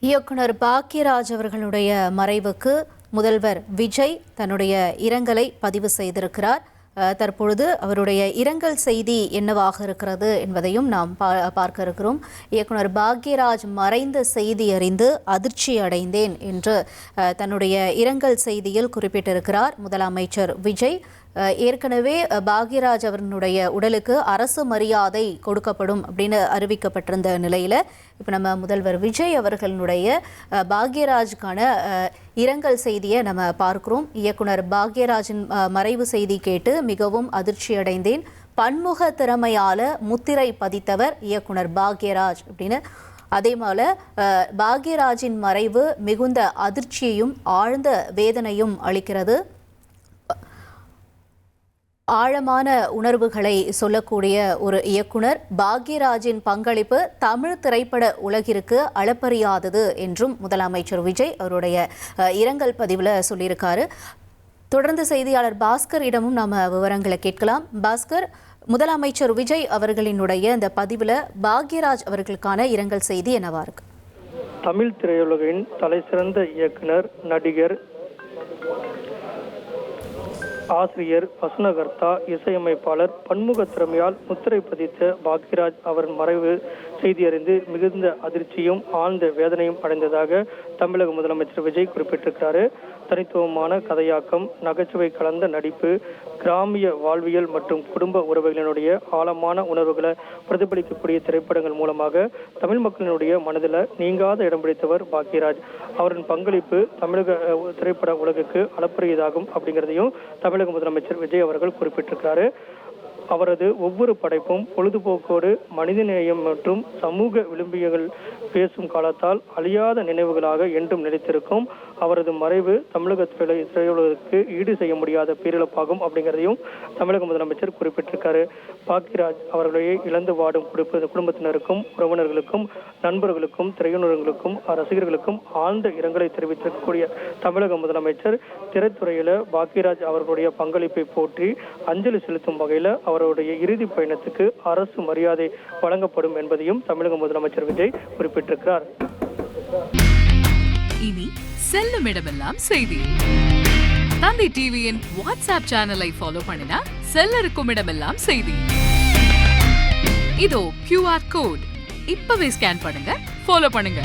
இயக்குனர் பாக்யராஜ் அவர்களுடைய மறைவுக்கு முதல்வர் விஜய் தன்னுடைய இரங்கலை பதிவு செய்திருக்கிறார். தற்பொழுது அவருடைய இரங்கல் செய்தி என்னவாக இருக்கிறது என்பதையும் நாம் பார்க்க இருக்கிறோம். இயக்குனர் பாக்யராஜ் மறைந்த செய்தி அறிந்து அதிர்ச்சி அடைந்தேன் என்று தன்னுடைய இரங்கல் செய்தியில் குறிப்பிட்டிருக்கிறார் முதலமைச்சர் விஜய். ஏற்கனவே பாக்யராஜ் அவர்களுடைய உடலுக்கு அரசு மரியாதை கொடுக்கப்படும் அப்படின்னு அறிவிக்கப்பட்டிருந்த நிலையில் இப்போ நம்ம முதல்வர் விஜய் அவர்களுடைய பாக்யராஜுக்கான இரங்கல் செய்தியை நம்ம பார்க்கிறோம். இயக்குனர் பாக்யராஜின் மறைவு செய்தி கேட்டு மிகவும் அதிர்ச்சி அடைந்தேன். பன்முக திறமையால முத்திரை பதித்தவர் இயக்குனர் பாக்யராஜ் அப்படின்னு. அதே போல பாக்யராஜின் மறைவு மிகுந்த அதிர்ச்சியையும் ஆழ்ந்த வேதனையும் அளிக்கிறது. ஆழமான உணர்வுகளை சொல்லக்கூடிய ஒரு இயக்குனர். பாக்யராஜின் பங்களிப்பு தமிழ் திரைப்பட உலகிற்கு அளப்பறியாதது என்றும் முதலமைச்சர் விஜய் அவருடைய இரங்கல் பதிவில் சொல்லியிருக்காரு. தொடர்ந்து செய்தியாளர் பாஸ்கரிடமும் நாம் விவரங்களை கேட்கலாம். பாஸ்கர், முதலமைச்சர் விஜய் அவர்களினுடைய இந்த பதிவில் பாக்யராஜ் அவர்களுக்கான இரங்கல் செய்தி என்னவா இருக்கு? தமிழ் திரையுலகின் தலைசிறந்த இயக்குனர், நடிகர், ஆசிரியர், வசனகர்த்தா, இசையமைப்பாளர், பன்முக திறமையால் முத்திரை பதித்த பாக்யராஜ் அவர் மறைவு செய்தி அறிந்து மிகுந்த அதிர்ச்சியும் ஆழ்ந்த வேதனையும் அடைந்ததாக தமிழக முதலமைச்சர் விஜய் குறிப்பிட்டிருக்கிறாரு. தனித்துவமான கதையாக்கம், நகைச்சுவை கலந்த நடிப்பு, கிராமிய வாழ்வியல் மற்றும் குடும்ப உறவுகளினுடைய ஆழமான உணர்வுகளை பிரதிபலிக்கக்கூடிய திரைப்படங்கள் மூலமாக தமிழ் மக்களினுடைய மனதில் நீங்காத இடம் பிடித்தவர் பாக்யராஜ். அவரின் பங்களிப்பு தமிழக திரைப்பட உலகுக்கு அளப்பரியதாகும் அப்படிங்கிறதையும் தமிழக முதலமைச்சர் விஜய் அவர்கள் குறிப்பிட்டிருக்கிறாரு. அவரது ஒவ்வொரு படைப்பும் பொழுதுபோக்கோடு மனிதநேயம் மற்றும் சமூக விளிம்பியங்கள் பேசும் காலத்தால் அழியாத நினைவுகளாக என்றும் நிலைத்திருக்கும். அவரது மறைவு தமிழக திரையுலகிற்கு ஈடு செய்ய முடியாத பேரிழப்பாகும் அப்படிங்கிறதையும் தமிழக முதலமைச்சர் குறிப்பிட்டிருக்காரு. பாக்யராஜ் அவர்களை இழந்து வாடும் குடும்பத்தினருக்கும், உறவினர்களுக்கும், நண்பர்களுக்கும், திரையுணர்களுக்கும், ரசிகர்களுக்கும் ஆழ்ந்த இரங்கலை தெரிவித்திருக்கக்கூடிய தமிழக முதலமைச்சர் திரைத்துறையில பாக்யராஜ் அவர்களுடைய பங்களிப்பை போற்றி அஞ்சலி செலுத்தும் வகையில் அவருடைய இறுதி பயணத்துக்கு அரசு மரியாதை வழங்கப்படும் என்பதையும் தமிழக முதலமைச்சர் விஜய் குறிப்பிட்டிருக்கிறார். இனி செல்லும் இடமெல்லாம் செய்தி. தந்தை டிவியின் வாட்ஸ்அப் சேனலை ஃபாலோ பண்ணினா செல்ல இருக்கும் இடமெல்லாம் செய்தி. இதோ QR கோட் இப்பவே ஸ்கேன் பண்ணுங்க, ஃபாலோ பண்ணுங்க.